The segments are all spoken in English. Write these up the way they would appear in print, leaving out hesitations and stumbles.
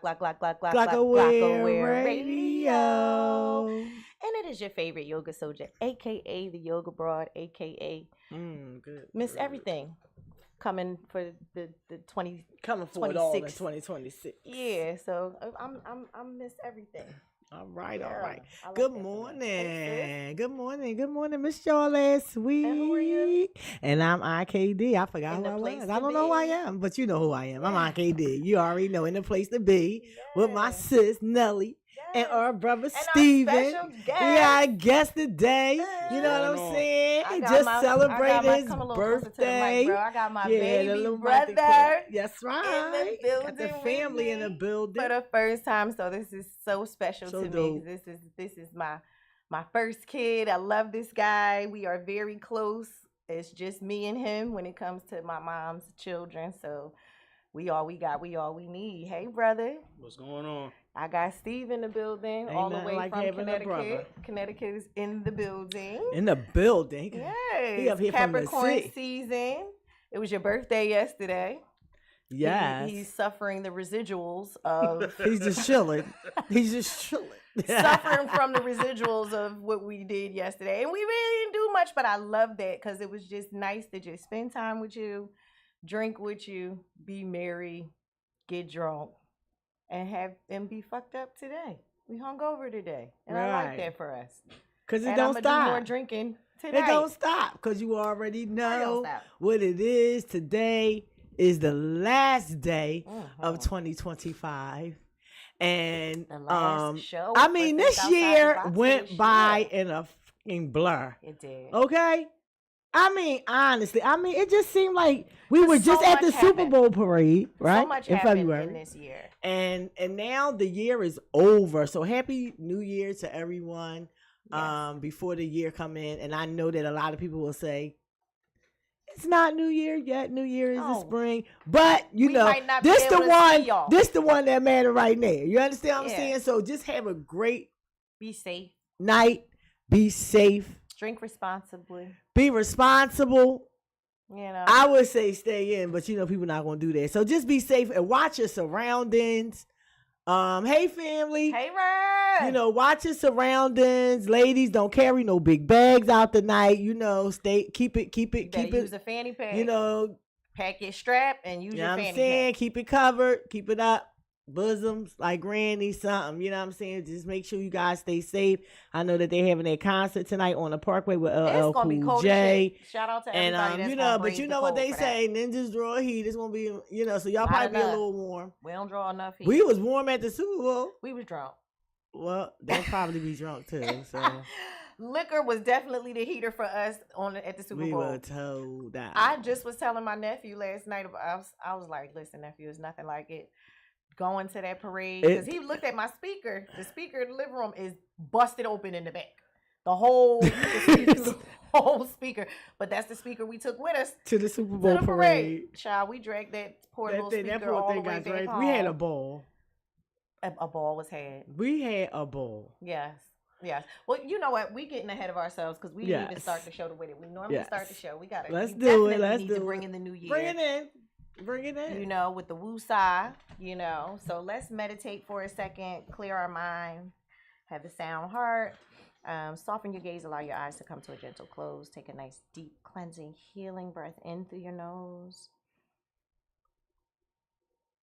Glockaware Radio. Radio. And it is your favorite yoga soldier, aka the yoga broad, aka Good. Miss Everything. Coming for the Coming for it all in 26. 2026. Yeah, so I'm Miss Everything. All right, all Yeah, right. I like Good that for us. morning. Hey, sis. Good morning, Miss Shaw last week. And who are you? And I'm IKD. I forgot In who the I place was. to I don't know who I be. am, but you know who I am. I'm Yeah. IKD. You already know, in the place to be with my Yes. sis Nelly and Yes. our brother And our Steven. special We guest. got a guest today. You know what I'm Going on? saying? I He got just my- celebrated his come a little closer to the mic, birthday. bro. I got my the baby little brother That's right. Got the building family with in the me building. for the first time. So this is so special So to dope. me. This is my first kid. I love this guy. We are very close. It's just me and him when it comes to my mom's children. So we all we need. Hey, brother. What's going on? I got Steve in the building, Ain't all the nothing way like from having a brother. Connecticut. Connecticut is in the building. In the building. Yes. He up here from the Capricorn sea. season. It was your birthday yesterday. Yes. He's suffering the residuals of He's just chilling. He's just chilling. suffering from the residuals of what we did yesterday. And we really didn't do much, but I love that because it was just nice to just spend time with you, drink with you, be merry, get drunk, and be fucked up today. We hung over today. And I like Right. that for us. Because it And don't I'm gonna do more stop. drinking today. It don't stop. Because you already don't know stop. what it is. Today is the last day of Mhm. 2025. And The last show. I mean, for Think this Outside the year Box went this by year. in a fucking blur. It did. Okay? I mean, honestly, it just seemed like we were So just at the much Super happened. Bowl parade, right? So much in happened February. in this year. And now the year is over. So happy New Year to everyone. Yes. Before the year come in. And I know that a lot of people will say, it's not New Year yet. New Year is the Oh. spring. But you We know, might not be this the able to see one, y'all. this the one that matter right now. You understand what I'm Yeah. saying? So just have a great Be safe. night. Be safe. Drink responsibly. Be responsible. You know. I would say stay in, but you know people not gonna do that. So just be safe and watch your surroundings. Hey family. Hey, Ron. You know, watch your surroundings. Ladies, don't carry no big bags out the night. You know, keep it. You better use a fanny pack. You know, pack your strap and use you know your what I'm fanny saying? pack. Keep it covered. Keep it up. Bosoms like granny, something. You know what I'm saying? Just make sure you guys stay safe. I know that they're having a concert tonight on the Parkway with LL It's gonna be Cool cold J. as shit. Shout out to And everybody that's you gonna know, but brave you the know what cold they for say, that. ninjas draw heat. It's gonna be, you know, so y'all Not probably be a enough. little warm. We don't draw enough heat. We was warm at the Super Bowl. We was drunk. Well, they'll probably be drunk too. So Liquor was definitely the heater for us at the Super we Bowl. were told that. I just was telling my nephew last night about. I was like, "Listen, nephew, it's nothing like it." Going to that parade because he looked at my speaker. The speaker in the living room is busted open in the back. The whole, you can see through the whole speaker. But that's the speaker we took with us to the Super to Bowl the parade. Child, we dragged that poor little That speaker poor all the thing way got back dragged. home. We had a ball. A ball was had. We had a ball. Yes. Yes. Well, you know what? We getting ahead of ourselves because we didn't even start the show the way that we normally start the show. We gotta. Let's we do it. definitely Let's need do to it. bring in the new year. Bring it in. Bring it in. You know, with the woo-sa, you know. So let's meditate for a second, clear our mind, have a sound heart, soften your gaze, allow your eyes to come to a gentle close. Take a nice, deep, cleansing, healing breath in through your nose.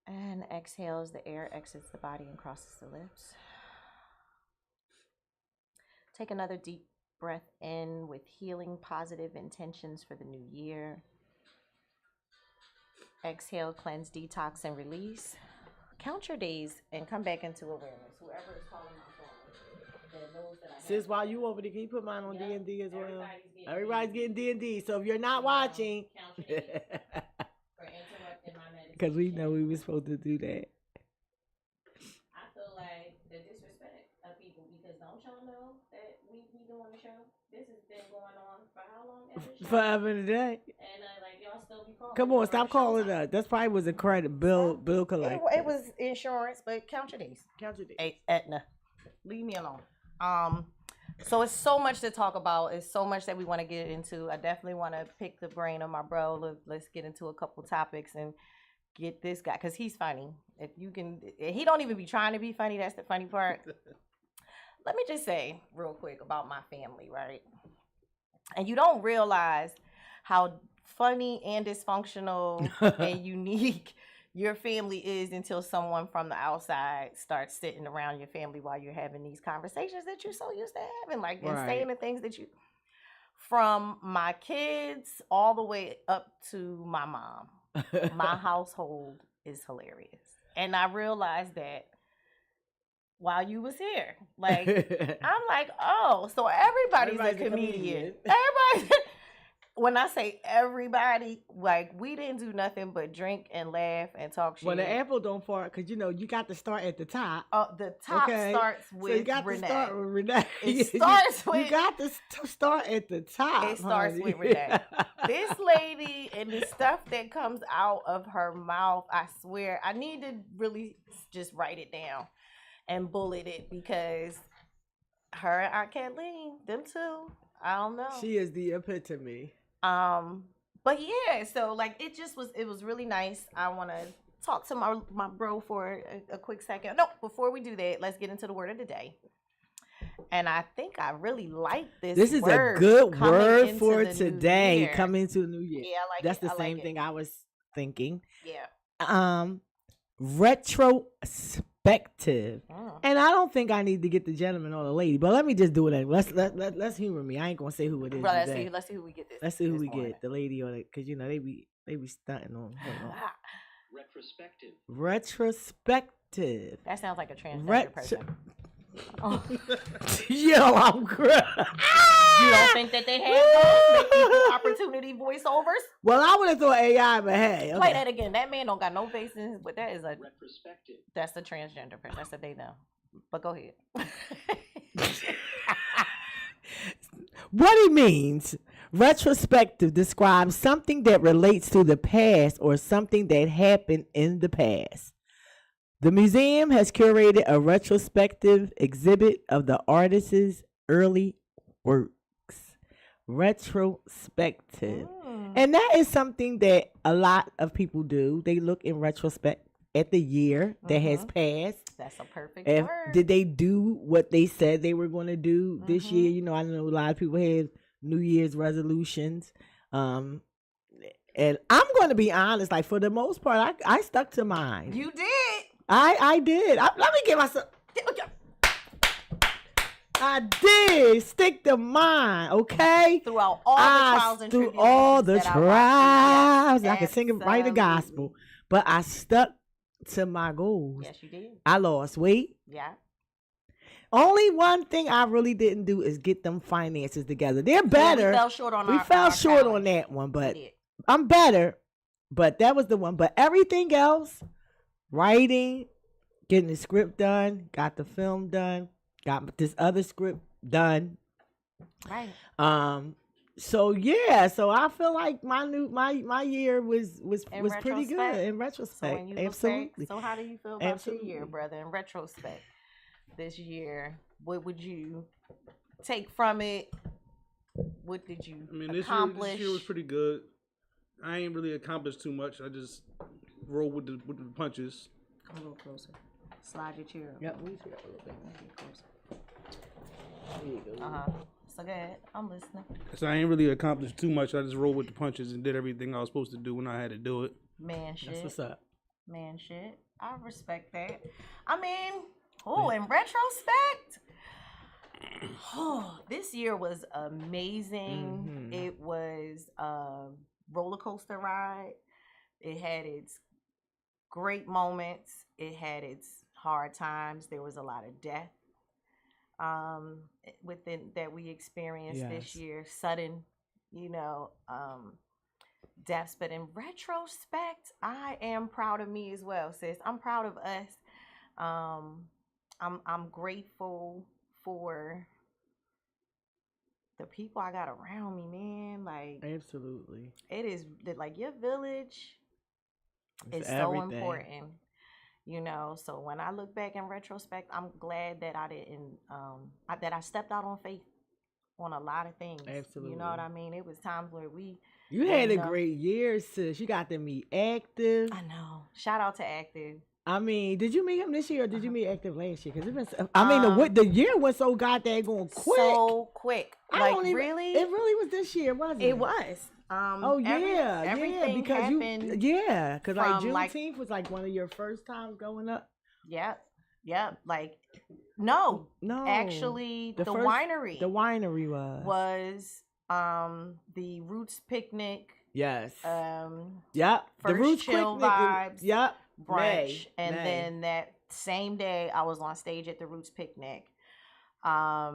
And exhale as the air exits the body and crosses the lips. Take another deep breath in with healing, positive intentions for the new year. Exhale, cleanse, detox, and release. Count your days and come back into awareness. Whoever is calling my phone that knows that I have. Sis, while you over there, can you put mine on Yep. D&D as well? Everybody's Everybody's getting D&D. So if you're not watching, Count your days for interrupting my meditation. because we know we were supposed to do that. I feel like the disrespect of people because don't y'all know that we doing the show? This has been going on for how long? Forever today. And like y'all still be calling. Come on, stop calling us. That's probably was a credit bill collector. It was insurance, but count your days. Count your days. Hey, Etna, leave me alone. So it's so much to talk about. It's so much that we want to get into. I definitely want to pick the brain of my bro. Let's get into a couple topics and get this guy because he's funny. If you can, he don't even be trying to be funny. That's the funny part. Let me just say real quick about my family, right? And you don't realize how funny and dysfunctional and unique your family is until someone from the outside starts sitting around your family while you're having these conversations that you're so used to having, like and saying the things that you. From my kids all the way up to my mom, my household is hilarious, and I realized that while you was here. Like, I'm like, oh, so everybody's a comedian. Everybody. When I say everybody, like, we didn't do nothing but drink and laugh and talk shit. Well, the apple don't fall because you got to start at the top. The top starts with so you got Renee. To start with Renee. It starts with. You got to start at the top. It starts with Renee. This lady and the stuff that comes out of her mouth, I swear, I need to really just write it down and bullet it because her and Aunt Kathleen, them two, I don't know. She is the epitome. But yeah, so like it was really nice. I want to talk to my bro for a quick second. No, before we do that, let's get into the word of the day. And I think I really like this. This is a good word for today. Coming into the new year. Yeah, I like That's it. the same thing I was thinking. Yeah. Retrospective. And I don't think I need to get the gentleman or the lady, but let me just do it. Let's humor me. I ain't gonna say who it is. Bro, let's see who we get this. Let's see who we get, the lady or the, because they be stunting on. Retrospective. That sounds like a transgender person. Oh. Yo, I'm good. You don't think that they have those equal opportunity voiceovers? Well, I would have thought AI, but hey, okay. Play that again. That man don't got no faces, but that is a retrospective. That's a transgender person. That's a they know. But go ahead. What he means, retrospective describes something that relates to the past or something that happened in the past. The museum has curated a retrospective exhibit of the artist's early works. Retrospective. And that is something that a lot of people do. They look in retrospect at the year that has passed. That's a perfect word. Did they do what they said they were going to do this year? I know a lot of people have New Year's resolutions. And I'm going to be honest, like for the most part, I stuck to mine. You did. I did. Let me give myself. I did stick to mine, okay? Throughout all the trials and tribulations. Through all the trials. Yes, I can sing and write the gospel. But I stuck to my goals. Yes, you did. I lost weight. Yeah. Only one thing I really didn't do is get them finances together. They're better. Yeah, we fell short on on that one, but I'm better. But that was the one. But everything else, writing, getting the script done, got the film done, got this other script done. Right. So yeah, so I feel like my year was pretty good in retrospect. So absolutely. So how do you feel about your year, brother? In retrospect, this year, what would you take from it? What did you accomplish? This year was pretty good. I ain't really accomplished too much. I just roll with the punches. Come a little closer. Slide your chair up. Yep, we should a little bit closer. There you go. So go ahead. I'm listening. So I ain't really accomplished too much. I just rolled with the punches and did everything I was supposed to do when I had to do it. Man shit. That's what's up. Man shit. I respect that. I mean, in retrospect, this year was amazing. It was a roller coaster ride. It had its great moments. It had its hard times. There was a lot of death within that we experienced this year. Sudden, deaths. But in retrospect, I am proud of me as well, sis. I'm proud of us. I'm grateful for the people I got around me, man. Like, absolutely, it is like your village is so important. So when I look back in retrospect, I'm glad that I didn't, that I stepped out on faith. on a lot of things. Absolutely. You know what I mean? It was times where you had a great year, sis. You got to meet Active. I know. Shout out to Active. I mean, did you meet him this year or did you meet Active last year? Because the year went so goddamn going quick. So quick. Really? It really was this year, wasn't it? It was. Everything because happened. Because like Juneteenth was like one of your first times going up. Yeah. Like, no. Actually, the winery. The winery was the Roots picnic. Yes. First the Roots chill vibes. Brunch, May. Then that same day I was on stage at the Roots picnic. I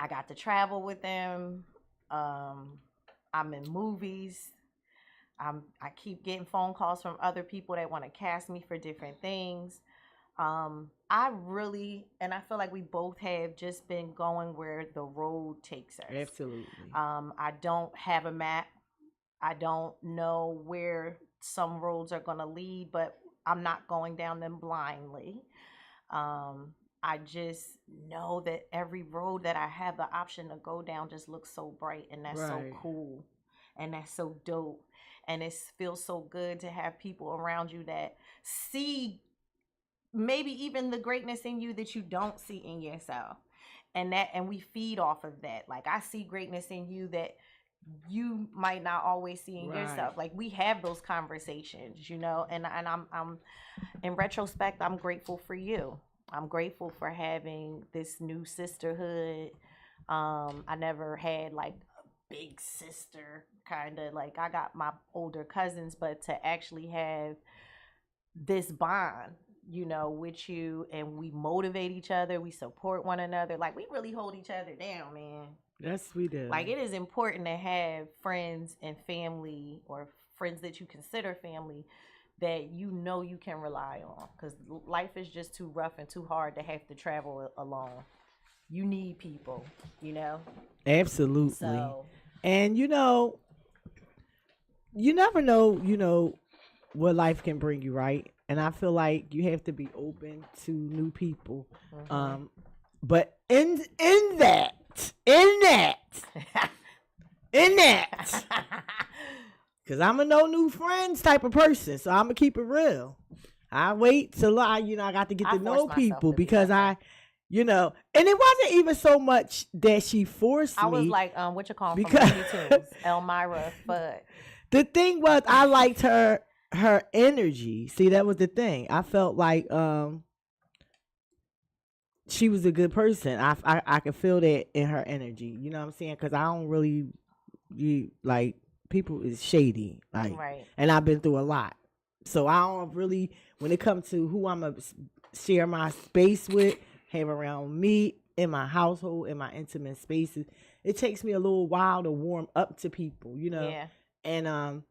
got to travel with them. I'm in movies. I keep getting phone calls from other people that want to cast me for different things. I feel like we both have just been going where the road takes us. Absolutely. I don't have a map. I don't know where some roads are going to lead, but I'm not going down them blindly. I just know that every road that I have the option to go down just looks so bright, and that's so cool, and that's so dope, and it feels so good to have people around you that see maybe even the greatness in you that you don't see in yourself, and we feed off of that. Like, I see greatness in you that you might not always see in yourself. Like, we have those conversations, and I'm in retrospect, I'm grateful for you. I'm grateful for having this new sisterhood. I never had like a big sister kind of, like, I got my older cousins, but to actually have this bond, with you, and we motivate each other, we support one another, like, we really hold each other down, man. Yes, we do. Like, it is important to have friends and family, or friends that you consider family, that you can rely on, because life is just too rough and too hard to have to travel alone. You need people, Absolutely. So, and you never know, what life can bring you, right? And I feel like you have to be open to new people. Mm-hmm. But in that, because I'm a no new friends type of person, so I'm gonna keep it real. I wait till I got to get to know people, because and it wasn't even so much that she forced me. I was like, what you call from Elmira, but the thing was, I liked her energy. See, that was the thing. I felt like she was a good person. I could feel that in her energy. You know what I'm saying? Because I don't really people is shady, like, and I've been through a lot, so I don't really, when it comes to who I'm gonna share my space with, have around me in my household, in my intimate spaces, it takes me a little while to warm up to people, Yeah. And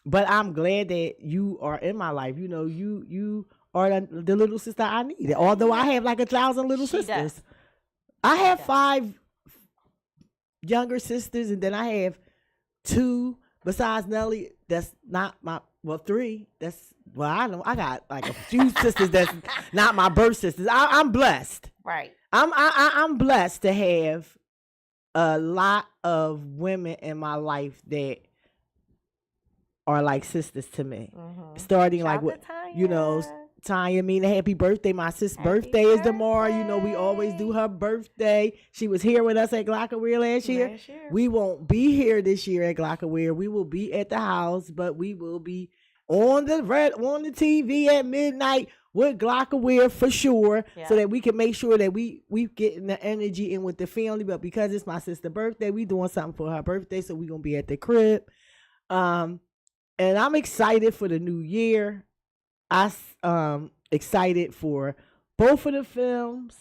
but I'm glad that you are in my life. You are the little sister I needed. Although I have like 1,000 little sisters. Does. I have 5 younger sisters, and then I have 2 besides Nelly. That's not my 3. I got like a few sisters that's not my birth sisters. I'm blessed. Right. I'm blessed to have a lot of women in my life that are like sisters to me. Mm-hmm. Starting Shout like Tanya. Tanya, happy birthday. My sister's birthday is tomorrow. We always do her birthday. She was here with us at Glockaware last year. We won't be here this year at Glockaware. We will be at the house, but we will be on the TV at midnight with Glockaware for sure, so that we can make sure that we getting the energy in with the family. But because it's my sister's birthday, we doing something for her birthday, so we gonna be at the crib. And I'm excited for the new year. I excited for both of the films.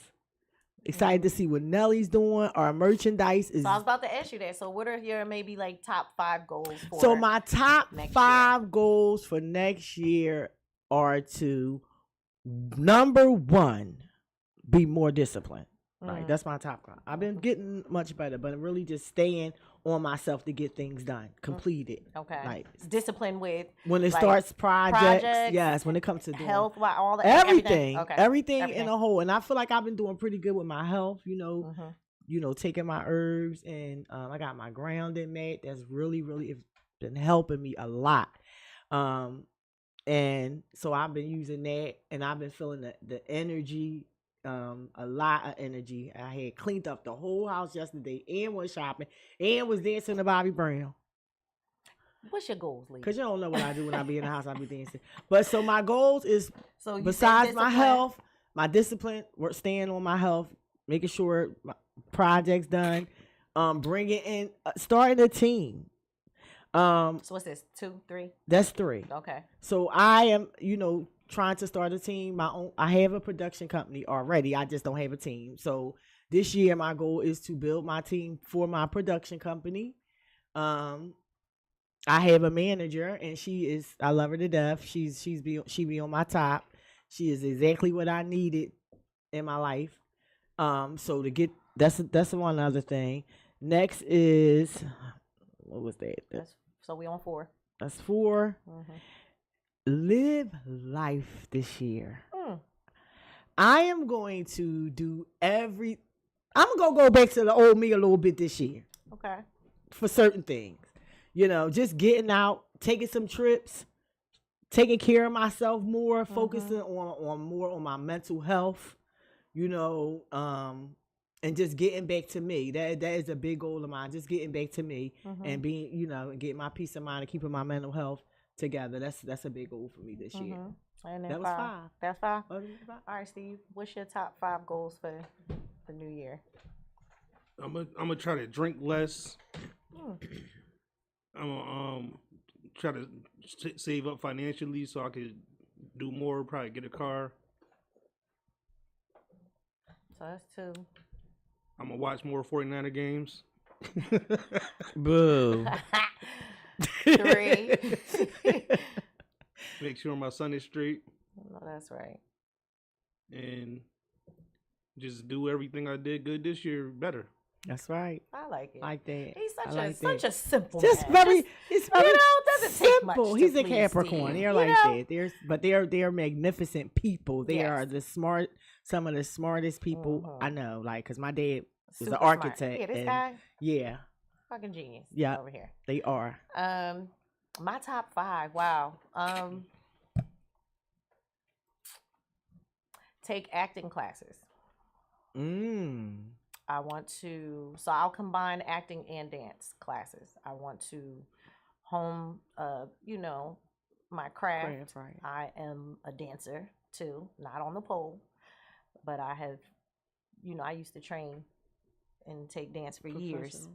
Excited to see what Nelly's doing. Our merchandise is. So I was about to ask you that. So what are your maybe like top 5 goals for? So my top 5 goals for next year are to, number 1, be more disciplined. Right, that's my top goal. I've been getting much better, but I'm really just staying on myself to get things done, completed. Okay. Like discipline with when it starts projects. Yes, when it comes to doing health, all that, everything okay. everything in a whole. And I feel like I've been doing pretty good with my health. taking my herbs, and I got my grounding mat. That's really, really been helping me a lot. And so I've been using that, and I've been feeling the energy, a lot of energy. I had cleaned up the whole house yesterday, and went shopping, and was dancing to Bobby Brown. What's your goals, Lee? Cause you don't know what I do when I be in the house. I be dancing. But so my goals is, So besides my health, my discipline, staying on my health, making sure my projects done, bringing in, starting a team. So what's this? 2, 3? That's 3. Okay. So I am, trying to start a team. My own. I have a production company already. I just don't have a team. So this year, my goal is to build my team for my production company. I have a manager, and I love her to death. She be on my top. She is exactly what I needed in my life. So to get that's one other thing. Next is, what was that? So we on 4. That's 4. Mm-hmm. Live life this year. I am going to do I'm gonna go back to the old me a little bit this year. Okay. For certain things. Just getting out, taking some trips, taking care of myself more, focusing on more on my mental health, and just getting back to me. That is a big goal of mine. Just getting back to me and being, and getting my peace of mind and keeping my mental health together. That's a big goal for me this year. And then that was 5. That's 5. All right, Steve. What's your top 5 goals for the new year? I'm gonna try to drink less. I'm gonna try to save up financially so I could do more. Probably get a car. So that's 2. I'm gonna watch more 49er games. Boo. 3. Make sure my son is straight. No, that's right. And just do everything I did good this year better. That's right. I like it. Like that. He's such a simple just man. Very doesn't take much simple. to He's a please Capricorn. Steve, They're like that. They're magnificent people. They Yes. are some of the smartest people I know. Like, cause my dad was Super an architect. smart. Yeah, this and guy. Yeah. Fucking genius. Yeah. Over here. They are. My top 5. Wow. Take acting classes. I want to, so I'll combine acting and dance classes. I want to hone, my craft. Right. I am a dancer too, not on the pole, but I have, I used to train and take dance for years.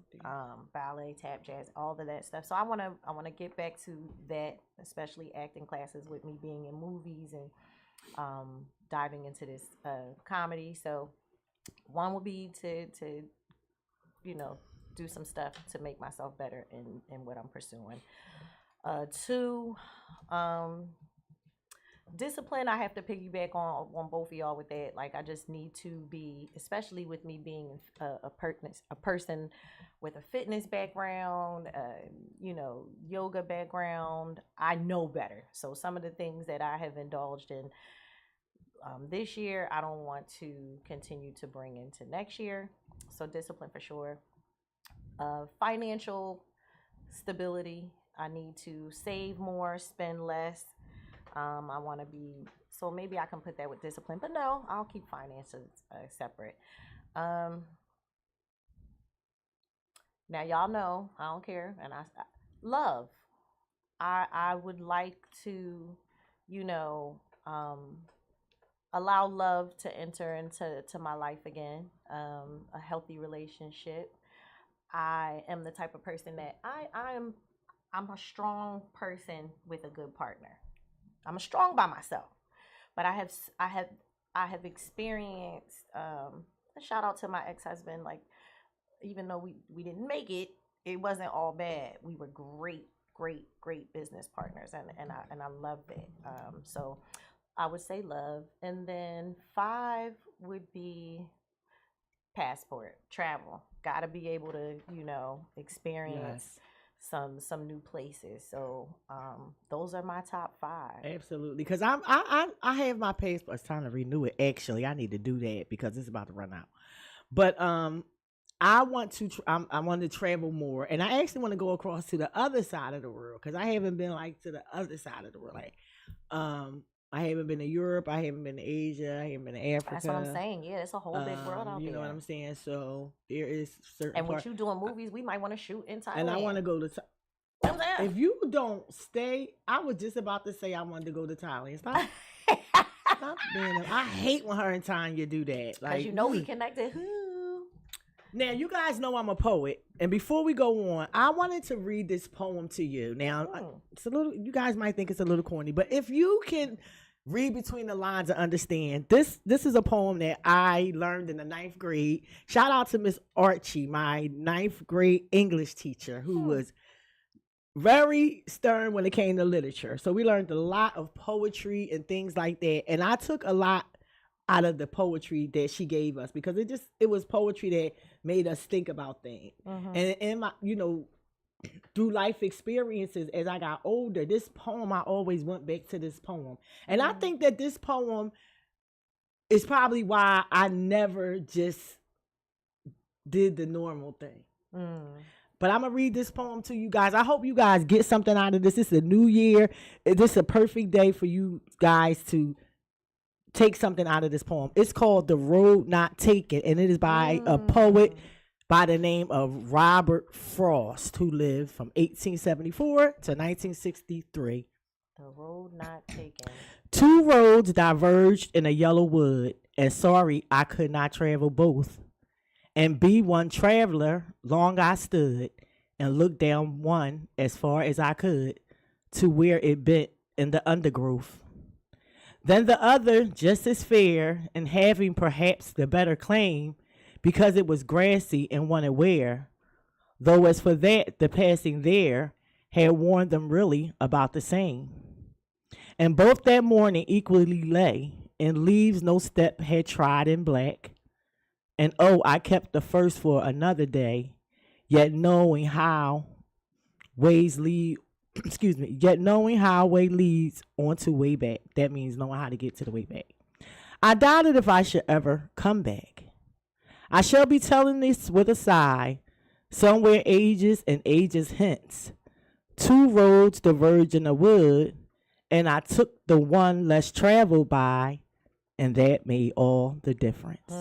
Ballet, tap, jazz, all of that stuff. So I want to get back to that, especially acting classes with me being in movies and diving into this comedy. So one would be to do some stuff to make myself better in what I'm pursuing. 2, discipline. I have to piggyback on both of y'all with that. Like, I just need to be, especially with me being a person with a fitness background, yoga background. I know better. So some of the things that I have indulged in this year, I don't want to continue to bring into next year. So discipline for sure. Financial stability. I need to save more, spend less. I want to be, so maybe I can put that with discipline, but no, I'll keep finances separate. Now y'all know I don't care, and I love. I would like to, allow love to enter into my life again. A healthy relationship. I am the type of person that I'm a strong person with a good partner. I'm strong by myself, but I have experienced. A shout out to my ex-husband. Like, even though we didn't make it, it wasn't all bad. We were great business partners, and I loved it. So I would say love, and then 5 would be passport, travel. Got to be able to experience. Yes. Some new places. So those are my top 5. Absolutely, because I have my passport. It's time to renew it. Actually, I need to do that because it's about to run out. But I want to. I want to travel more, and I actually want to go across to the other side of the world because I haven't been like to the other side of the world. Like, I haven't been to Europe. I haven't been to Asia. I haven't been to Africa. That's what I'm saying. Yeah, it's a whole big world out there. You know what I'm saying? So there is certain. And with you doing movies, we might want to shoot in Thailand. And I want to go to. If you don't stay, I was just about to say I wanted to go to Thailand. Stop. Stop being. I hate when her and Tanya do that. Like, you know we connected. Now, you guys know I'm a poet, and before we go on, I wanted to read this poem to you. Now, it's a little. You guys might think it's a little corny, but if you can read between the lines and understand, this is a poem that I learned in the 9th grade. Shout out to Miss Archie, my 9th grade English teacher, who was very stern when it came to literature. So we learned a lot of poetry and things like that, and I took a lot out of the poetry that she gave us because it was poetry that made us think about things. And in my, through life experiences as I got older, this poem, I always went back to this poem. And I think that this poem is probably why I never just did the normal thing. But I'm going to read this poem to you guys. I hope you guys get something out of this. This is a new year. This is a perfect day for you guys to take something out of this poem. It's called The Road Not Taken, and it is by a poet by the name of Robert Frost, who lived from 1874 to 1963. The Road Not Taken. 2 roads diverged in a yellow wood, and sorry I could not travel both. And be one traveler, long I stood, and looked down one as far as I could, to where it bent in the undergrowth. Then the other, just as fair, and having perhaps the better claim, because it was grassy and wanted wear, though as for that, the passing there had warned them really about the same. And both that morning equally lay, in leaves no step had trod in black. And oh, I kept the first for another day, yet knowing how ways lead, yet knowing how way leads onto way back. That means knowing how to get to the way back. I doubted if I should ever come back. I shall be telling this with a sigh, somewhere ages and ages hence. 2 roads diverge in a wood, and I took the one less traveled by, and that made all the difference.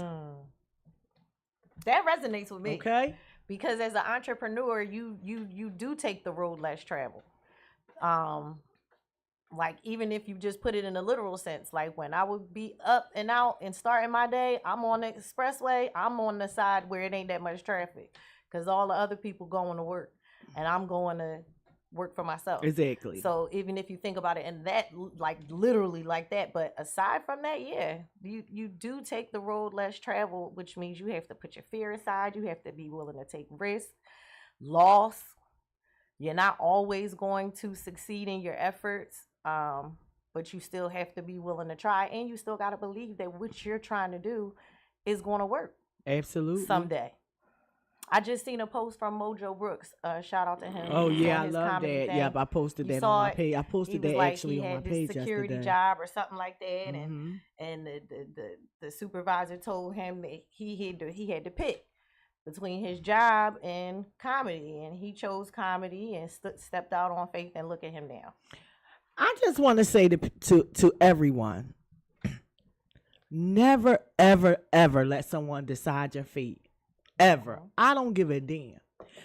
That resonates with me. Okay. Because as an entrepreneur, you do take the road less traveled. Like even if you just put it in a literal sense, like when I would be up and out and starting my day, I'm on the expressway, I'm on the side where it ain't that much traffic because all the other people going to work and I'm going to work for myself. Exactly. So even if you think about it in that, like literally like that, but aside from that, yeah, you do take the road less traveled, which means you have to put your fear aside. You have to be willing to take risks, loss. You're not always going to succeed in your efforts, but you still have to be willing to try, and you still got to believe that what you're trying to do is going to work. Absolutely. Someday. I just seen a post from Mojo Brooks. Shout out to him. Oh yeah, I love that. Thing. Yep, I posted that on my page. I posted that actually on my page yesterday. He had this security job or something like that, and the supervisor told him that he had to pick between his job and comedy, and he chose comedy and stepped out on faith. And look at him now. I just want to say to everyone, never ever ever let someone decide your fate. Ever. I don't give a damn.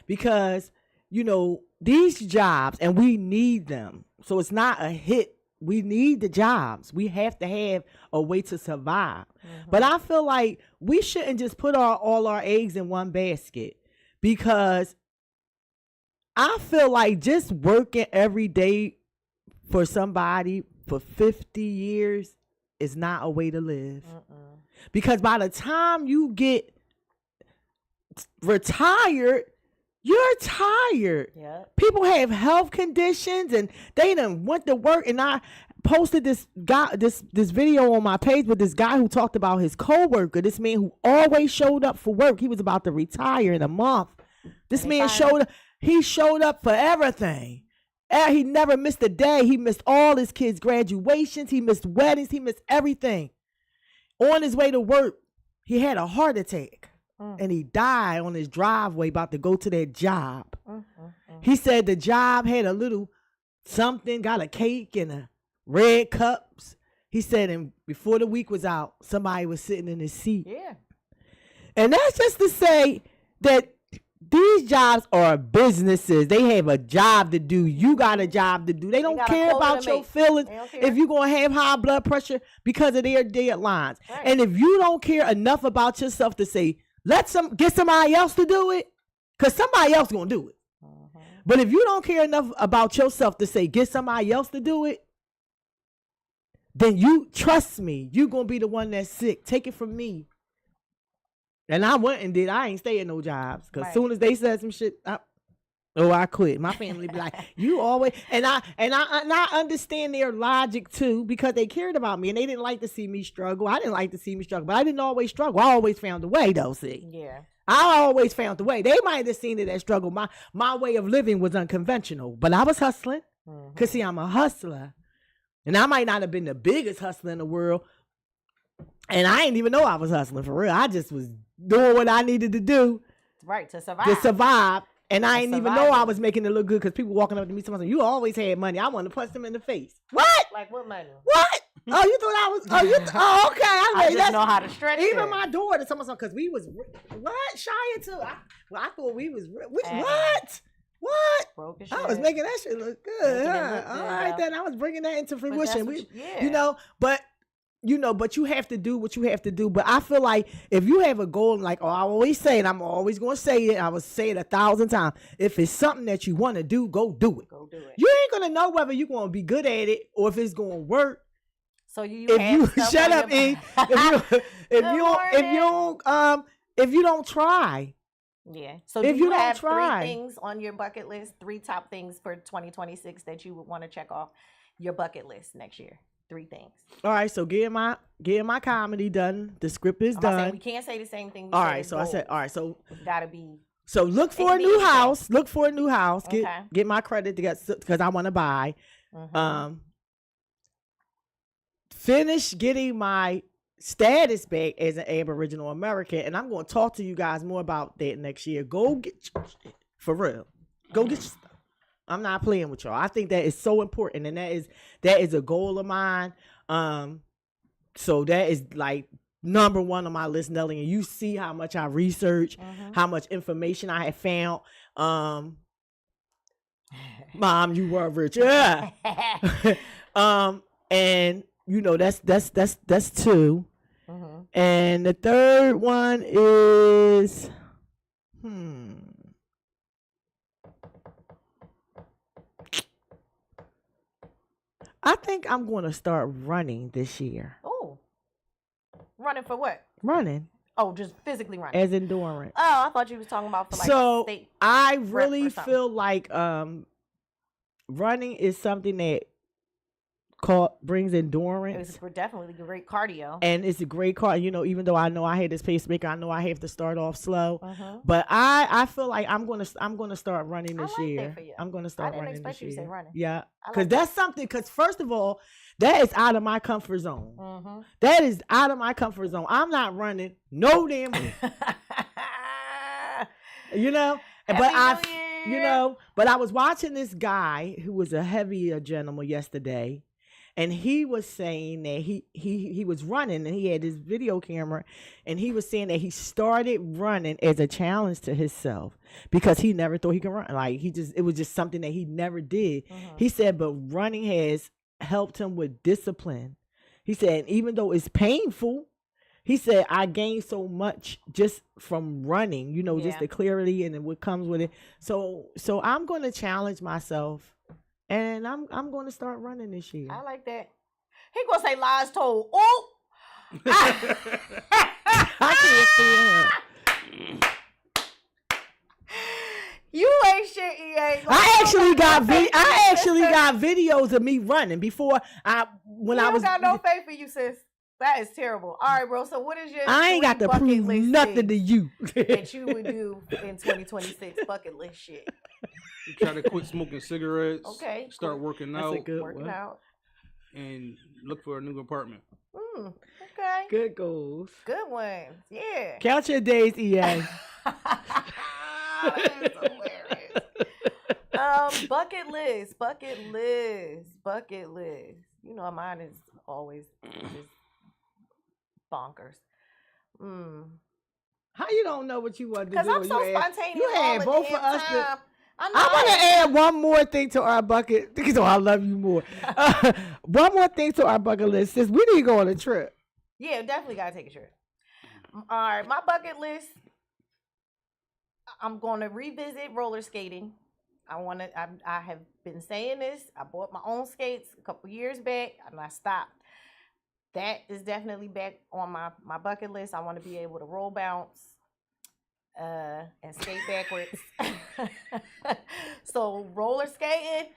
Because, these jobs, and we need them. So it's not a hit. We need the jobs. We have to have a way to survive. But I feel like we shouldn't just put all our eggs in one basket. Because I feel like just working every day for somebody for 50 years is not a way to live. Because by the time you get retired, you're tired. Yep. People have health conditions and they done went to work, and I posted this video on my page with this guy who talked about his coworker, this man who always showed up for work. He was about to retire in a month. This man showed up for everything. He never missed a day. He missed all his kids' graduations. He missed weddings. He missed everything. On his way to work, he had a heart attack. and he died on his driveway about to go to that job. He said the job had a little something, got a cake and a red cups. He said, and before the week was out, somebody was sitting in his seat. Yeah. And that's just to say that these jobs are businesses. They have a job to do. You got a job to do. They don't care about your feelings if you're going to have high blood pressure because of their deadlines. Right. And if you don't care enough about yourself to say, get somebody else to do it, because somebody else going to do it. But if you don't care enough about yourself to say, get somebody else to do it, then you, trust me, you're going to be the one that's sick. Take it from me. And I went and did. I ain't stay at no jobs. Because as soon as they said some shit, I quit. My family be like, you always. And I understand their logic too, because they cared about me and they didn't like to see me struggle. I didn't like to see me struggle, but I didn't always struggle. I always found a way though, see. Yeah. I always found the way. They might have seen it as struggle. My way of living was unconventional, but I was hustling. Because see, I'm a hustler. And I might not have been the biggest hustler in the world. And I didn't even know I was hustling for real. I just was doing what I needed to do. Right, to survive. And I didn't even know I was making it look good because people walking up to me saying, you always had money. I wanted to punch them in the face. What? Like what money? What? Oh, you thought I was, okay. I just know how to stretch it. Even my daughter, someone said, because we was, what? Shia too. I thought we was, what? I was making that shit look good. All right, then I was bringing that into fruition. But you have to do what you have to do. But I feel like if you have a goal, like I always say, and I'm always going to say it, I will say it 1,000 times. If it's something that you want to do, go do it. Go do it. You ain't going to know whether you're going to be good at it or if it's going to work. So you shut up, E. If you don't try. Yeah. So if you have 3 things on your bucket list, 3 top things for 2026 that you would want to check off your bucket list next year? 3 things. All right, so getting my comedy done. The script is done. We can't say the same thing. All right, so I said, all right, so it's gotta be. So look for a new house. Look for a new house. Get my credit together because I want to buy. Finish getting my status back as an Aboriginal American, and I'm going to talk to you guys more about that next year. Go get your shit for real. Go get your stuff. I'm not playing with y'all. I think that is so important, and that is a goal of mine. So that is like number 1 on my list, Nelly. And you see how much I research, how much information I have found. Mom, you were rich, yeah. And that's 2. And the third one is I think I'm going to start running this year. Oh, running for what? Running. Oh, just physically running. As endurance. Oh, I thought you was talking about for like state. I really feel like running is something that brings endurance. It's definitely great cardio. And it's a great cardio. Even though I know I had this pacemaker, I know I have to start off slow. But I feel like I'm gonna start running this year. That for you. I'm gonna start running this year. I didn't expect you to say running. Yeah, because that's something. Because first of all, that is out of my comfort zone. That is out of my comfort zone. I'm not running no damn way. But I was watching this guy who was a heavier gentleman yesterday. And he was saying that he was running and he had his video camera and he was saying that he started running as a challenge to himself because he never thought he could run. Like it was just something that he never did. He said, but running has helped him with discipline. He said, even though it's painful, he said, I gained so much just from running, just the clarity and what comes with it. So I'm going to challenge myself. And I'm going to start running this year. I like that. He going to say lies told. Oh! I can't stand You ain't shit, EA. I actually got videos of me running before I was. got no faith for you, sis. That is terrible. All right, bro. So what is your I ain't got to prove nothing to you. That you would do in 2026 bucket list shit? You try to quit smoking cigarettes. Okay. Start working out. Working out. And look for a new apartment. Okay. Good goals. Good ones. Yeah. Count your days, EA. That's hilarious. Bucket list. You know, mine is always just bonkers. How you don't know what you want to do? Because I'm so spontaneous. You all had the both of damn us. time. I want to add one more thing to our bucket. So I love you more. One more thing to our bucket list. Since we need to go on a trip. Yeah, definitely gotta take a trip. All right, my bucket list. I'm going to revisit roller skating. I have been saying this. I bought my own skates a couple years back, and I stopped. That is definitely back on my bucket list. I want to be able to roll bounce and skate backwards. So roller skating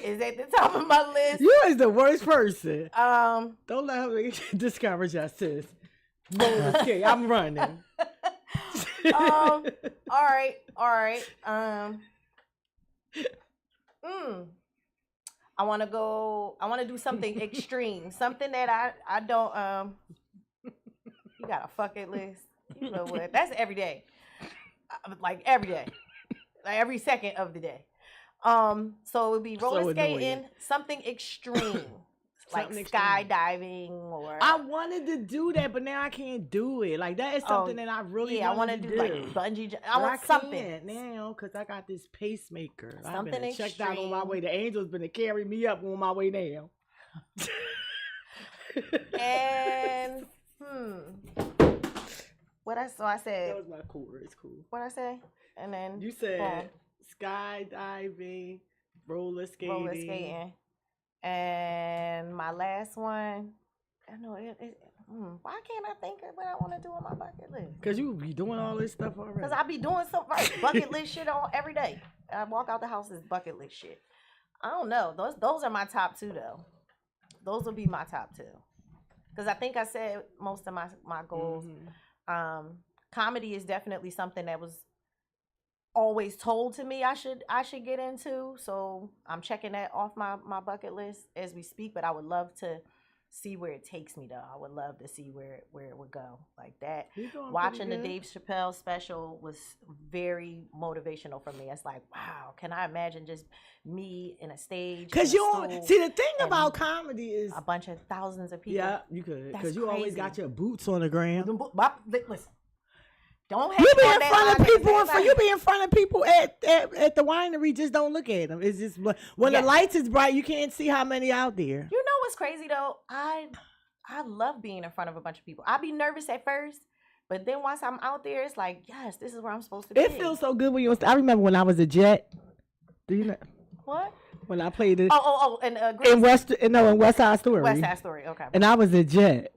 is at the top of my list. You is the worst person. Don't let her discourage us, sis. Roller skate. I'm running. All right. I want to do something extreme. Something that I don't, you got a bucket list. You know what? That's every day. Like every day. Like every second of the day. So it would be roller skating, something extreme. Like skydiving or I wanted to do that, but now I can't do it. Like that is something that I really want to do. Like bungee. I want something now because I got this pacemaker. Something I've been extreme. checked out on my way. The angel's been to carry me up on my way now. And I said that was my core. It's cool. What I say? And then you said skydiving, roller skating. And my last one, I know why can't I think of what I want to do on my bucket list? Because you be doing all this stuff already. Because I be doing some bucket list shit all every day. I walk out the house is bucket list shit. I don't know. Those are my top two though. Those will be my top two. Because I think I said most of my goals. Comedy is definitely something that was always told to me I should get into, so I'm checking that off my bucket list as we speak. But I would love to see where it takes me though. I would love to see where it would go like that. Watching the Dave Chappelle special was very motivational for me. It's like, wow, can I imagine just me in a stage? Because you don't see the thing about comedy is a bunch of thousands of people. Yeah, you could, because you always got your boots on the ground. Listen. Don't hate you be on in that front of people. You be in front of people at the winery. Just don't look at them. It's just when the lights is bright, you can't see how many out there. You know what's crazy though? I love being in front of a bunch of people. I be nervous at first, but then once I'm out there, it's like, yes, this is where I'm supposed to be. It feels so good when you. I remember when I was a Jet. Do you know what? When I played it. And in West Side Story. West Side Story. Okay. And I was a Jet,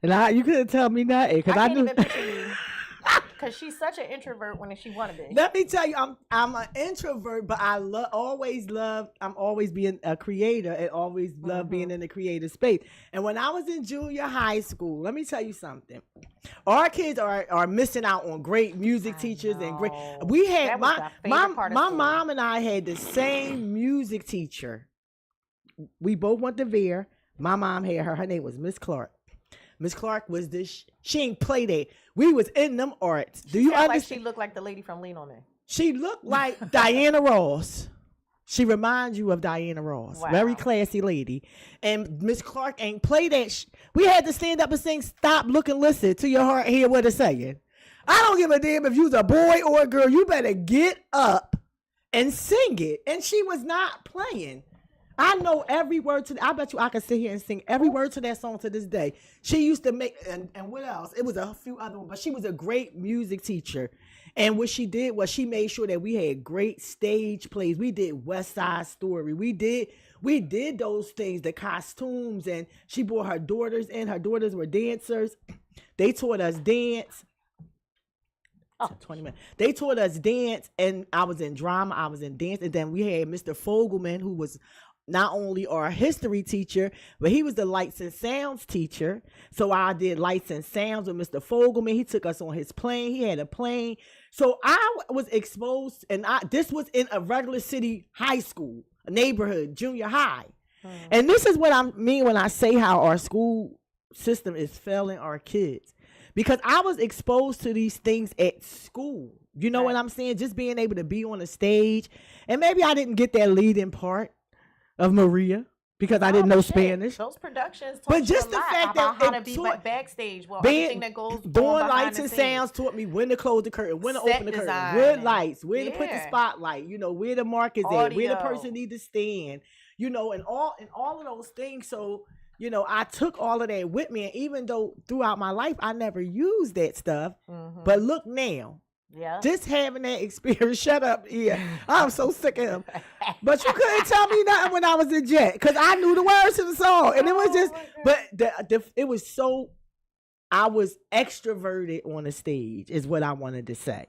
and you couldn't tell me nothing because I knew. Even picture you. Because she's such an introvert when she want to be. Let me tell you, I'm an introvert, but I I'm always being a creator and always love being in the creative space. And when I was in junior high school, let me tell you something. Our kids are missing out on great music teachers and great. We had my mom and I had the same music teacher. We both went to Veer. My mom had her name was Miss Clark. Miss Clark was she ain't play that. We was in them arts. Do you understand? Like she looked like the lady from Lean On It. She looked like Diana Ross. She reminds you of Diana Ross. Wow. Very classy lady. And Miss Clark ain't play that. We had to stand up and sing Stop, Look, and Listen to your heart hear what it's saying. I don't give a damn if you's a boy or a girl. You better get up and sing it. And she was not playing. I know every word to. I bet you I could sit here and sing every word to that song to this day. She used to make and what else? It was a few other ones, but she was a great music teacher. And what she did was she made sure that we had great stage plays. We did West Side Story. We did those things, the costumes, and she brought her daughters in. Her daughters were dancers. They taught us dance. 20 minutes. They taught us dance, and I was in drama. I was in dance, and then we had Mr. Fogelman, who was not only our history teacher, but he was the lights and sounds teacher. So I did lights and sounds with Mr. Fogelman. He took us on his plane. He had a plane. So I was exposed, and this was in a regular city high school, a neighborhood, junior high. And this is what I mean when I say how our school system is failing our kids. Because I was exposed to these things at school. You know what I'm saying? Just being able to be on a stage. And maybe I didn't get that leading part of Maria because I didn't know Spanish. Those productions taught But just you a the lot fact about that how to be backstage. Well, being, everything that goes doing on behind lights the and scenes. sounds taught me when to close the curtain, when to Set open the curtain, design where and- lights, where to put the spotlight, you know, where the mark is at, where the Audio. person need to stand, you know, and all of those things. So, you know, I took all of that with me, and even though throughout my life I never used that stuff, but look now. Yeah. Just having that experience. Shut up. Yeah. I'm so sick of him. But you couldn't tell me nothing when I was in jet because I knew the words to the song. And it was just, but it was so, I was extroverted on the stage is what I wanted to say.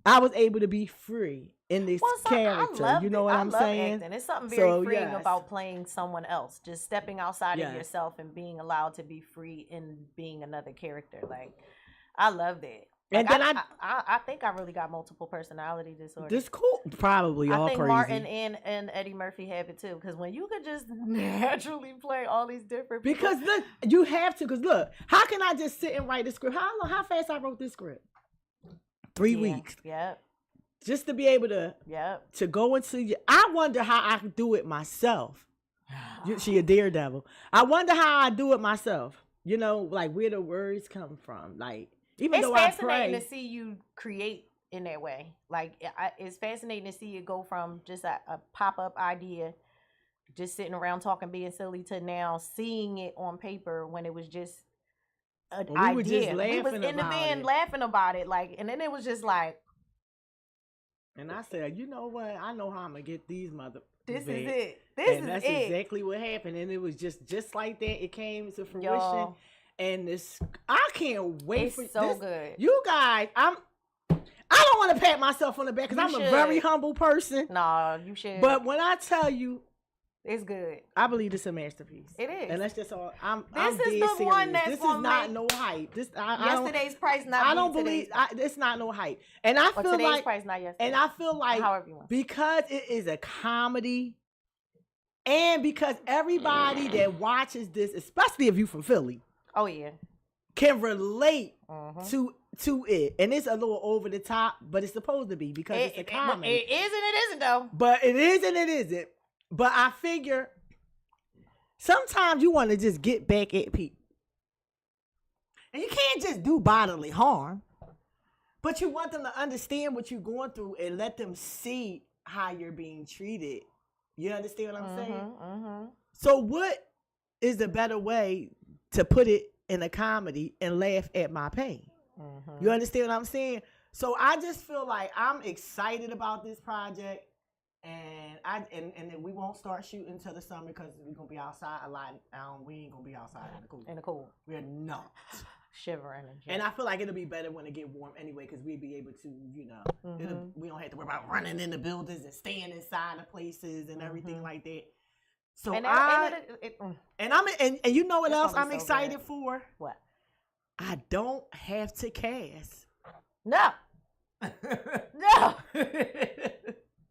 I was able to be free in this character. You know what I'm saying? Acting. It's something very freeing about playing someone else. Just stepping outside of yourself and being allowed to be free in being another character. Like, I love that. Like, and then I think I really got multiple personality disorder. This cool, probably all crazy. I think Martin and Eddie Murphy have it too, because when you could just naturally play all these different people. Because look, you have to. Because look, how can I just sit and write the script? How fast I wrote this script? 3 weeks. Yep. Just to be able to to go into. I wonder how I can do it myself. She a daredevil. I wonder how I do it myself. You know, like where the words come from, like. Even it's though fascinating to see you create in that way. Like, it's fascinating to see you go from just a pop-up idea, just sitting around talking, being silly, to now seeing it on paper when it was just an idea. We were just laughing we was in the van laughing about it, like, and then it was just like. And I said, you know what? I know how I'm gonna get these This back. is it. And that's exactly what happened. And it was just like that. It came to fruition. Y'all. And this, I can't wait it's for so this. good. You guys, I don't want to pat myself on the back because I'm a very humble person. No, you should. But when I tell you, it's good. I believe it's a masterpiece. It is. And that's just all. I'm dead serious. One that's this is not no hype. Yesterday's price, not. I don't believe it's not no hype. And I feel today's like price, not yesterday. And I feel like because it is a comedy, and because everybody that watches this, especially if you from Philly. Oh yeah. Can relate to it, and it's a little over the top, but it's supposed to be because it's a comedy. It is and it isn't though. But it is and it isn't. But I figure sometimes you want to just get back at people, and you can't just do bodily harm. But you want them to understand what you're going through and let them see how you're being treated. You understand what I'm saying? So what is the better way to put it in a comedy and laugh at my pain? You understand what I'm saying? So I just feel like I'm excited about this project, and then we won't start shooting until the summer because we're gonna be outside a lot. We ain't gonna be outside in the cool. We're not shivering. And I feel like it'll be better when it get warm anyway, because we'll be able to, you know, we don't have to worry about running in the buildings and staying inside the places and everything like that. So and you know what else I'm excited for? What? I don't have to cast. No. No.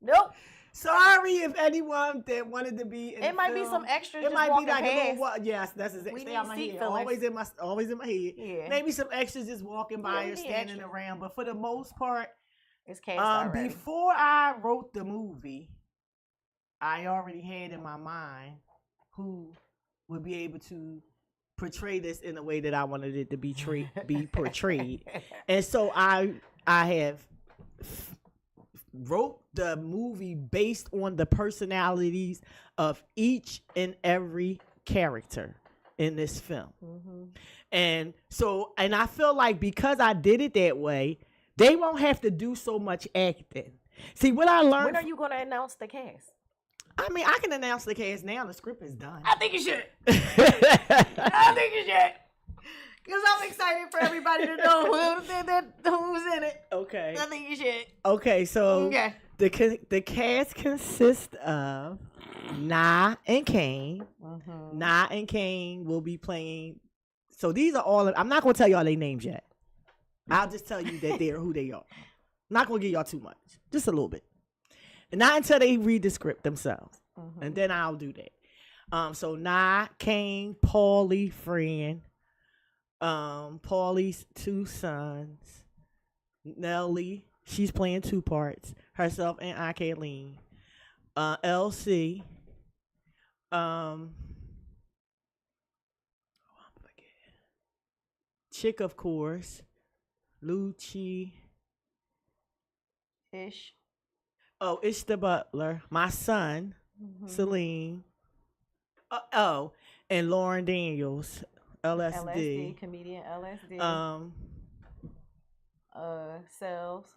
Nope. Sorry if anyone that wanted to be in it might film. be some extras. It might be like past. a little. Yes, that's exactly. Stay out my head. Always in my head. Yeah. Maybe some extras just walking by or standing around, but for the most part, it's cast already. Before I wrote the movie, I already had in my mind who would be able to portray this in a way that I wanted it to be portrayed. And so I have wrote the movie based on the personalities of each and every character in this film. And so, and I feel like because I did it that way, they won't have to do so much acting. See, what I learned. When are you going to announce the cast? I mean, I can announce the cast now. The script is done. I think you should. I think you should. Because I'm excited for everybody to know who's in it. Okay. I think you should. Okay, so the cast consists of Na and Kane. Na and Kane will be playing. So these are all. I'm not going to tell y'all their names yet. I'll just tell you that they're who they are. I'm not going to give y'all too much. Just a little bit. And not until they read the script themselves. And then I'll do that. So Nah, Kane, Paulie, friend. Paulie's two sons. Nelly, she's playing two parts. Herself and I Kayleen. LC. Um Chick, of course. Lucci. Ish. Oh, it's the butler. My son, Celine. And Lauren Daniels, LSD. LSD, comedian LSD. Selves.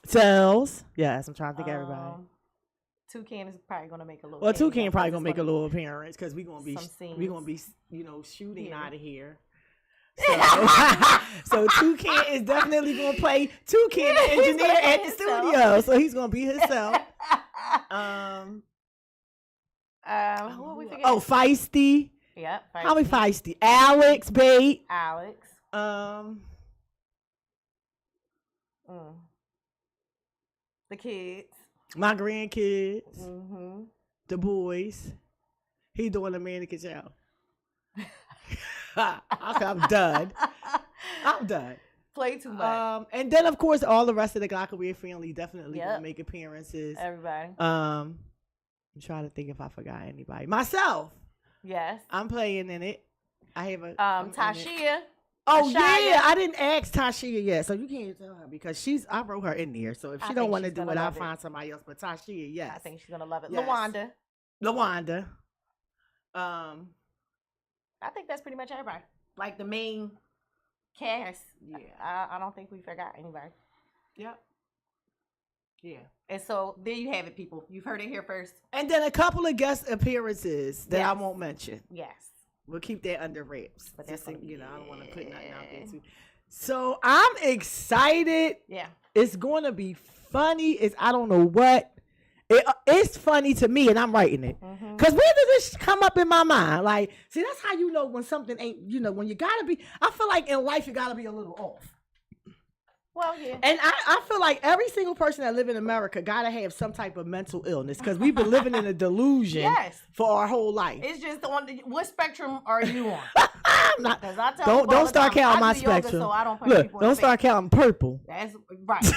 Sells. Yes, I'm trying to think of everybody. Toucan is probably gonna make a little. Well, Toucan cameo, probably 'cause gonna it's make a little appearance because we're gonna be shooting Yeah. out of here. So, so Toucan is definitely gonna play Toucan, the He's engineer gonna at be the himself. studio. So he's gonna be himself. Who we forget? Oh, Feisty. Yep. How many Feisty? Alex Bate. Alex. The kids. My grandkids. Mm-hmm. The boys. He doing the mannequin show. I'm done. I'm done. Play too much. And then of course all the rest of the Glockaway family definitely Yep. gonna make appearances. Everybody. I'm trying to think if I forgot anybody. Myself. Yes. I'm playing in it. I have a I'm in it. Tashia. Oh Ashaya. yeah, I didn't ask Tashia yet, so you can't tell her because I wrote her in there. So if I she don't think want to she's do gonna it, I'll love it. find somebody else. But Tashia, yes. I think she's gonna love it. Yes. LaWanda. I think that's pretty much everybody. Like the main cast. Yeah. I don't think we forgot anybody. Yep. Yeah. And so there you have it, people. You've heard it here first. And then a couple of guest appearances that I Yes. won't mention. Yes. We'll keep that under wraps. But Just that's so, I don't want to put nothing out there yeah. too. So I'm excited. Yeah. It's going to be funny. I don't know what. It's funny to me, and I'm writing it. Because where did this come up in my mind? Like, see, that's how you know when something ain't, when you got to be. I feel like in life, you got to be a little off. Well, yeah. And I feel like every single person that live in America got to have some type of mental illness because we've been living in a delusion Yes. for our whole life. It's just what spectrum are you on? I'm not. 'Cause I tell people all Don't the start time, counting I my do yoga, spectrum. so I don't punch Look, people in don't the start face. counting purple. That's right.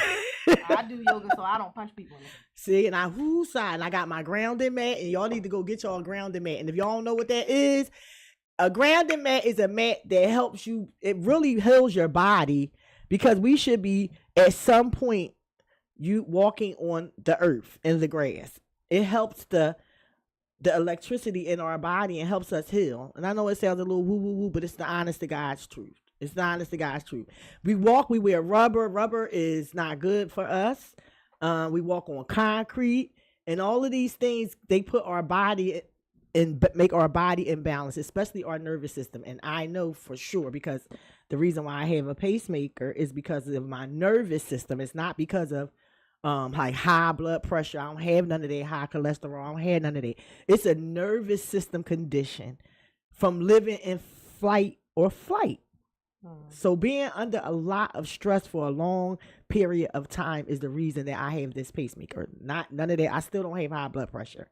I do yoga, so I don't punch people in the face. See, and and I got my grounding mat, and y'all need to go get y'all grounding mat. And if y'all don't know what that is, a grounding mat is a mat that helps you. It really heals your body because we should be at some point you walking on the earth and the grass. It helps the electricity in our body and helps us heal. And I know it sounds a little woo woo woo, but it's the honest to God's truth. It's the honest to God's truth. We wear rubber. Rubber is not good for us. We walk on concrete, and all of these things, they put our body make our body imbalance, especially our nervous system. And I know for sure because the reason why I have a pacemaker is because of my nervous system. It's not because of like high blood pressure. I don't have none of that. High cholesterol. I don't have none of that. It's a nervous system condition from living in flight or flight. So being under a lot of stress for a long period of time is the reason that I have this pacemaker. None of that. I still don't have high blood pressure.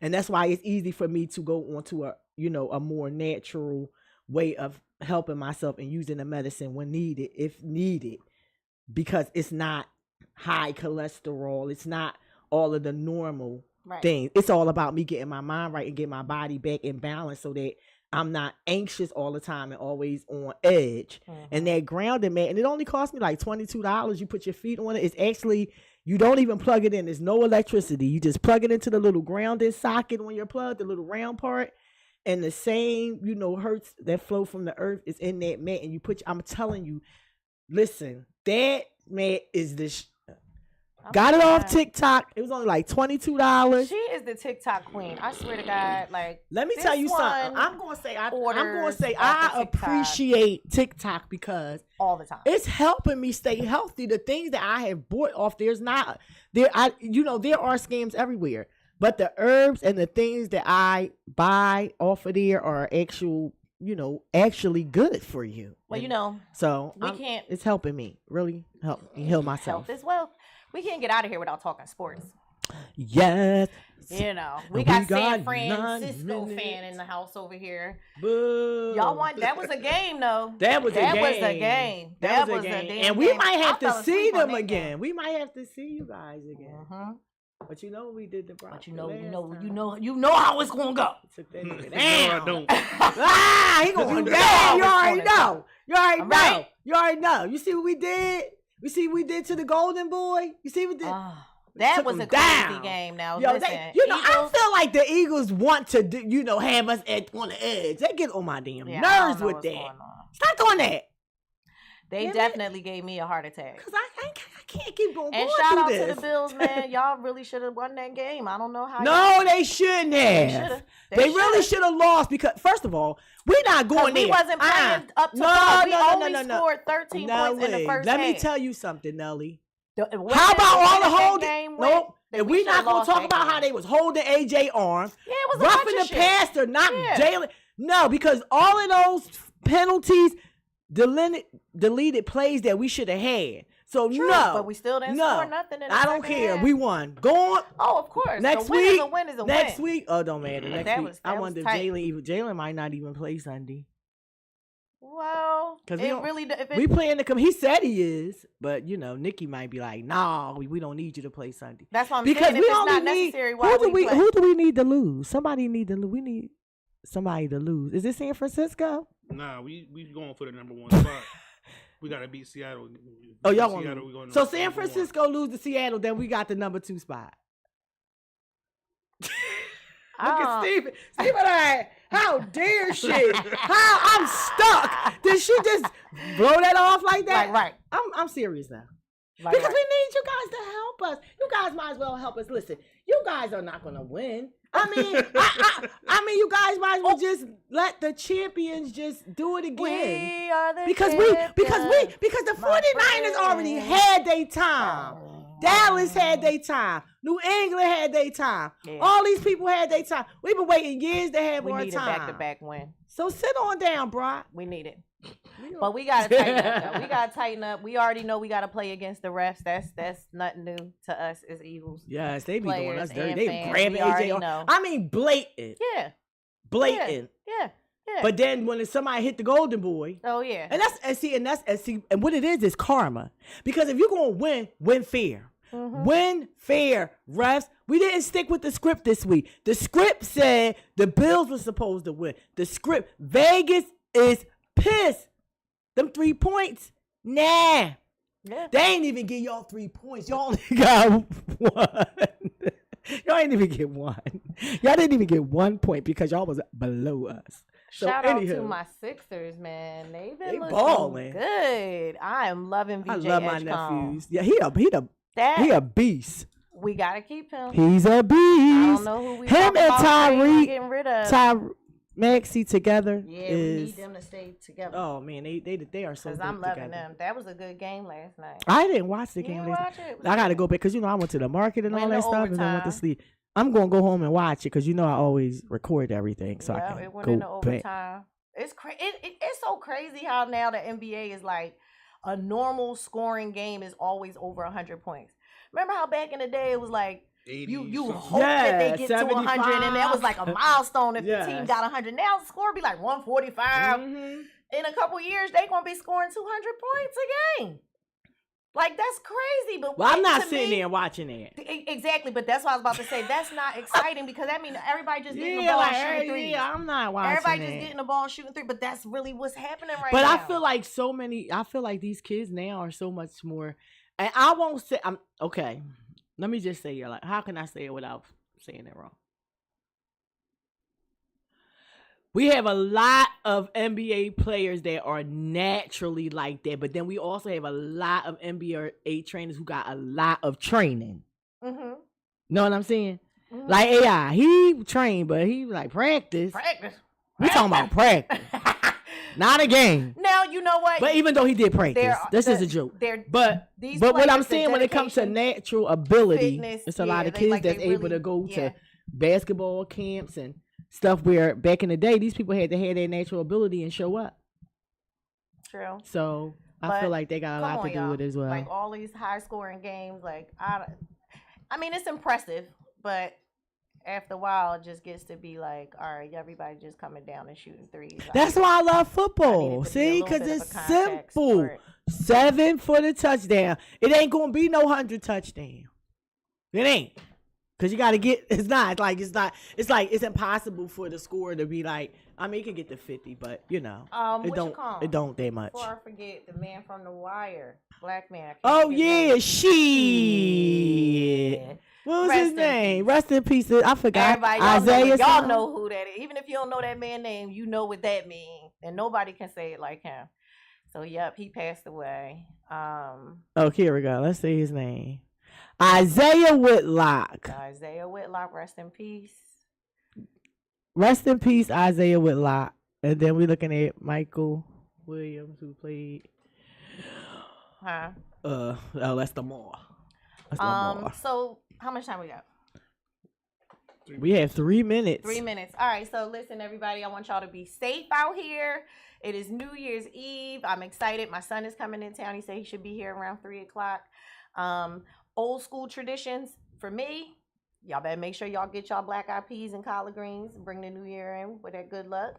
And that's why it's easy for me to go onto a more natural way of helping myself and using the medicine when needed, if needed, because it's not high cholesterol. It's not all of the normal things. It's all about me getting my mind right and getting my body back in balance so that I'm not anxious all the time and always on edge. And that grounding mat, and it only cost me like $22. You put your feet on it. It's actually, you don't even plug it in. There's no electricity. You just plug it into the little grounding socket when you're plugged, the little round part. And the same, hertz that flow from the earth is in that mat. And I'm telling you, listen, that mat is this. Got it off TikTok. It was only like $22. She is the TikTok queen. I swear to God. Like, let me tell you something. I'm gonna say I appreciate TikTok because all the time it's helping me stay healthy. The things that I have bought off there are scams everywhere. But the herbs and the things that I buy off of there are actually good for you. Well, so it's helping me really help me heal myself. Health as well. We can't get out of here without talking sports. Yes. You know, we We got got San Francisco 9 fan minutes. in the house over here. Boo. Y'all want that was a game though. That was a game. Was a game. That was a game. And we might have to see them again. We might have to see you guys again. But you know we did the Broncos. But you know how it's gonna go. Took that nigga No, down. I don't. He going You down. You know already it's gonna know. You already All know. right. You already know. You see what we did? You see what we did to the Golden Boy? You see what we did? That Took was him a crazy down. game. Now, Yo, listen, I Eagles, feel like the Eagles want to, have us on the edge. They get on my damn I nerves don't know with what's that. going on. Stop doing that. They Damn it. definitely gave me a heart attack. Cause I can't keep going. And going shout through out this. to the Bills, man. Y'all really should have won that game. I don't know how. No, they shouldn't have. should've. They really should have lost because, first of all, we're not going there. We wasn't playing up to par. We only scored 13 points in the first Let me half. tell you something, Nelly. How How about all the holding? game Nope. that And we we not should've gonna lost talk that about game. how they was holding AJ arm, Yeah, it was a roughing bunch the of shit. passer, not Yeah. Jalen. No, because all of those penalties deleted plays that we should have had. So True, no, but we still didn't no, score nothing in the I don't second care. half. We won. Go on. Oh, of course. Next a win week. is a win is a Next win. week. Oh, don't matter. Next That week. was- I that wonder if was tight. Jalen might not even play Sunday. Well, 'Cause it really. We playing to come. He said he is, but Nikki might be like, "Nah, we don't need you to play Sunday." That's what I'm Because saying. we If it's only not need necessary, why would we play? who do we need to lose? Somebody need to lose. We need somebody to lose. Is it San Francisco? Nah, we going for the number 1 spot. We gotta beat Seattle. Oh, y'all Seattle, want we going so to San number 1. Francisco lose to Seattle, then we got the number 2 spot. Look at Steven. Steven, how dare she? How I'm stuck. Did she just blow that off like that? Right. I'm serious now. Like, Because we need you guys to help us. You guys might as well help us. Listen, you guys are not gonna win. I mean, I mean, you guys might as well just let the champions just do it again. We are the because the 49ers already had their time. Dallas had their time. New England had their time. Yeah. All these people had their time. We've been waiting years to have We our need time. a back-to-back win. So sit on down, bro. We need it. But we gotta tighten up. Though. We gotta tighten up. We already know we gotta play against the refs. That's nothing new to us as Eagles. Yes, they be doing Players us dirty. and They fans, grabbing we already AJ. know. I mean, blatant. Yeah. Blatant. Yeah. But then when somebody hit the golden boy, Oh yeah. and what it is karma. Because if you're gonna win fair. Mm-hmm. Win fair, refs. We didn't stick with the script this week. The script said the Bills were supposed to win. The script, Vegas is pissed. Them 3 points, nah. Yeah. They ain't even give y'all 3 points. Y'all only got 1. Y'all ain't even get 1. Y'all didn't even get 1 point because y'all was below us. So Shout out to anywho, my Sixers, man. They They been looking balling. good. I am loving VJ I love my Edgecombe. nephews. Yeah, he a beast. We gotta keep him. He's a beast. I don't know who we Him talking and about saying we're Tyreek, getting rid of. Maxie together Yeah, is. we need them to stay together. Oh man, they are so. Because good I'm loving together. them. That was a good game last night. I didn't watch the You game. didn't watch it? It was I gotta good. go back because I went to the market and all Went that to stuff, and then went to overtime. sleep. I'm gonna go home and watch it because I always record everything, so Yeah, I can it went go into back. overtime. It's it's so crazy how now the NBA is like a normal scoring game is always over 100 points. Remember how back in the day it was like 80 you something. hope that they Yeah, get to 100 and that was like a 75. milestone if the team Yes. got 100. Now the score be like 145. Mhm. In a couple years they gonna be scoring 200 points a game. Like that's crazy. But Well, I'm not to sitting me- there watching that. Exactly, but that's what I was about to say. That's not exciting because that means everybody just getting the Yeah, ball like, and shooting threes. yeah, I'm not watching Everybody that. just getting the ball and shooting three, but that's really what's happening right But now. I feel like I feel like these kids now are so much more, and I won't say, I'm okay. Let me just say, like, how can I say it without saying it wrong? We have a lot of NBA players that are naturally like that, but then we also have a lot of NBA trainers who got a lot of training. Mm-hmm. Know what I'm saying? Mm-hmm. Like AI, he trained, but he like practice. Practice. We talking about practice, not a game. Now you know what? But even though he did practice, this is a joke. But what I'm saying when it comes to natural ability, fitness, it's a lot of they- kids like, that's they able really- to go yeah. to basketball camps and stuff where back in the day these people had to have their natural ability and show up. True. So I But feel like they got a come lot on, to do y'all. with it as well. Like all these high scoring games, like I mean, it's impressive, but after a while, it just gets to be like, all right, everybody just coming down and shooting threes. That's why I love I need football. it to be a See, little because bit of a it's contact simple. sport. 7 for the touchdown. It ain't gonna be no 100 touchdown. It ain't. Cause you gotta get. It's not. It's like it's impossible for the score to be like. I mean, you can get to 50, but it What don't. you call It don't that much. Before I forget, the man from The Wire, black man. I can't Oh think of his yeah, name. shit. What was Rest his in name? peace. Rest in peace. I forgot. Everybody, y'all Isaiah. y'all something? know who that is. Even if you don't know that man's name, you know what that means, and nobody can say it like him. So yep, he passed away. Oh, here we go. Let's see his name. Isaiah Whitlock. Isaiah Whitlock, rest in peace. Rest in peace, Isaiah Whitlock. And then we're looking at Michael Williams, who played. Huh? Oh, that's Lamar. That's Lamar. So how much time we got? We have 3 minutes. 3 minutes. All right. So listen, everybody, I want y'all to be safe out here. It is New Year's Eve. I'm excited. My son is coming in town. He said he should be here around 3:00. Old school traditions for me. Y'all better make sure y'all get y'all black eyed peas and collard greens. Bring the new year in with that good luck.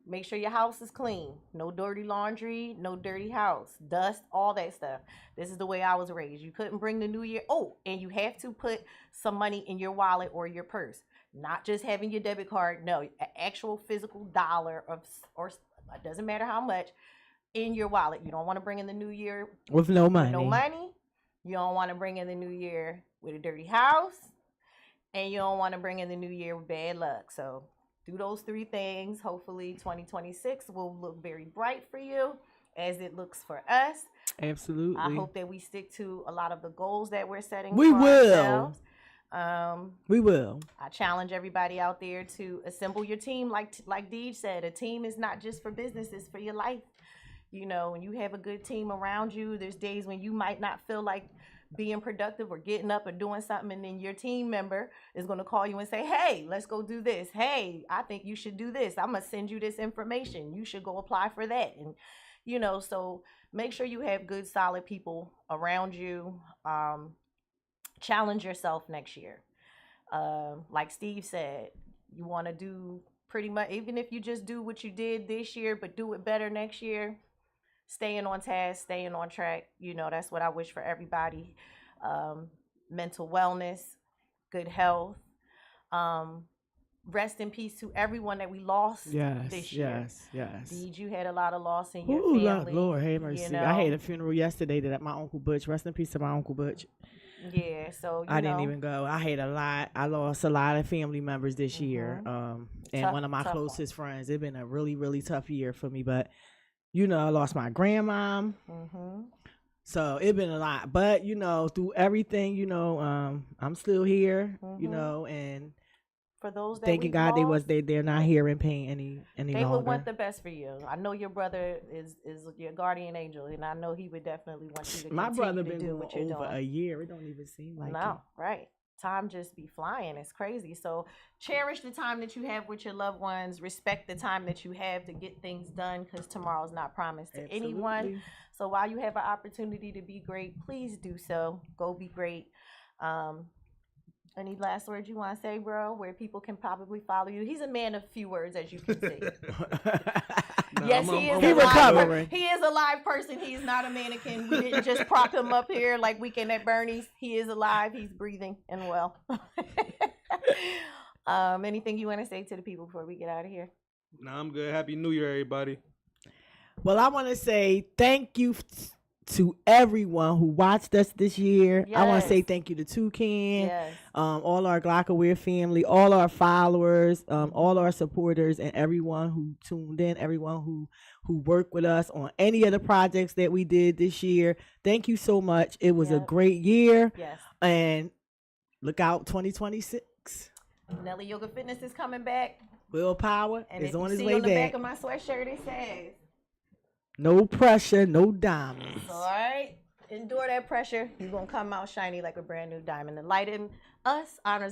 Make sure your house is clean. No dirty laundry, no dirty house, dust, all that stuff. This is the way I was raised. You couldn't bring the new year. Oh, and you have to put some money in your wallet or your purse. Not just having your debit card. No, an actual physical dollar or it doesn't matter how much in your wallet. You don't want to bring in the new year with no money. No money. You don't want to bring in the new year with a dirty house. And you don't want to bring in the new year with bad luck. So do those 3 things. Hopefully 2026 will look very bright for you as it looks for us. Absolutely. I hope that we stick to a lot of the goals that we're setting We for will. ourselves. We will. I challenge everybody out there to assemble your team. Like Deej said, a team is not just for business, it's for your life. You know, when you have a good team around you, there's days when you might not feel like being productive or getting up or doing something, and then your team member is going to call you and say, hey, let's go do this. Hey, I think you should do this. I'm going to send you this information. You should go apply for that. And, so make sure you have good, solid people around you. Challenge yourself next year. Like Steve said, you want to do pretty much, even if you just do what you did this year, but do it better next year. Staying on task, staying on track. That's what I wish for everybody. Mental wellness, good health. Rest in peace to everyone that we lost this year. Yes. Deej, you had a lot of loss in your family. Lord, have mercy. I had a funeral yesterday that my Uncle Butch. Rest in peace to my Uncle Butch. Yeah, so I didn't even go. I had a lot. I lost a lot of family members this year. And one of my closest friends. It's been a really, really tough year for me. But I lost my grandma. So it's been a lot. But, through everything, I'm still here, and for those that thanking God they're not here in pain any they longer. Would want the best for you. I know your brother is your guardian angel, and I know he would definitely want you to my continue brother to been do what you're over doing. a year. It don't even seem like No, right. Time just be flying. It's crazy. So cherish the time that you have with your loved ones. Respect the time that you have to get things done, because tomorrow's not promised to anyone. So while you have an opportunity to be great, please do so. Go be great. Any last words you want to say, bro, where people can probably follow you? He's a man of few words, as you can see. Yes, he is a live person. He's not a mannequin. We didn't just prop him up here like Weekend at Bernie's. He is alive. He's breathing and well. Anything you want to say to the people before we get out of here? No, I'm good. Happy New Year, everybody. Well, I want to say thank you to everyone who watched us this year. Yes. I want to say thank you to Toucan, all our Glockaware family, all our followers, all our supporters, and everyone who tuned in, everyone who worked with us on any of the projects that we did this year. Thank you so much. It was a great year. Yes. And look out 2026. Nelly Yoga Fitness is coming back. Willpower is on his way on the back. Back of my sweatshirt, it says, no pressure, no diamonds. All right. Endure that pressure. You're going to come out shiny like a brand new diamond. The light in us honors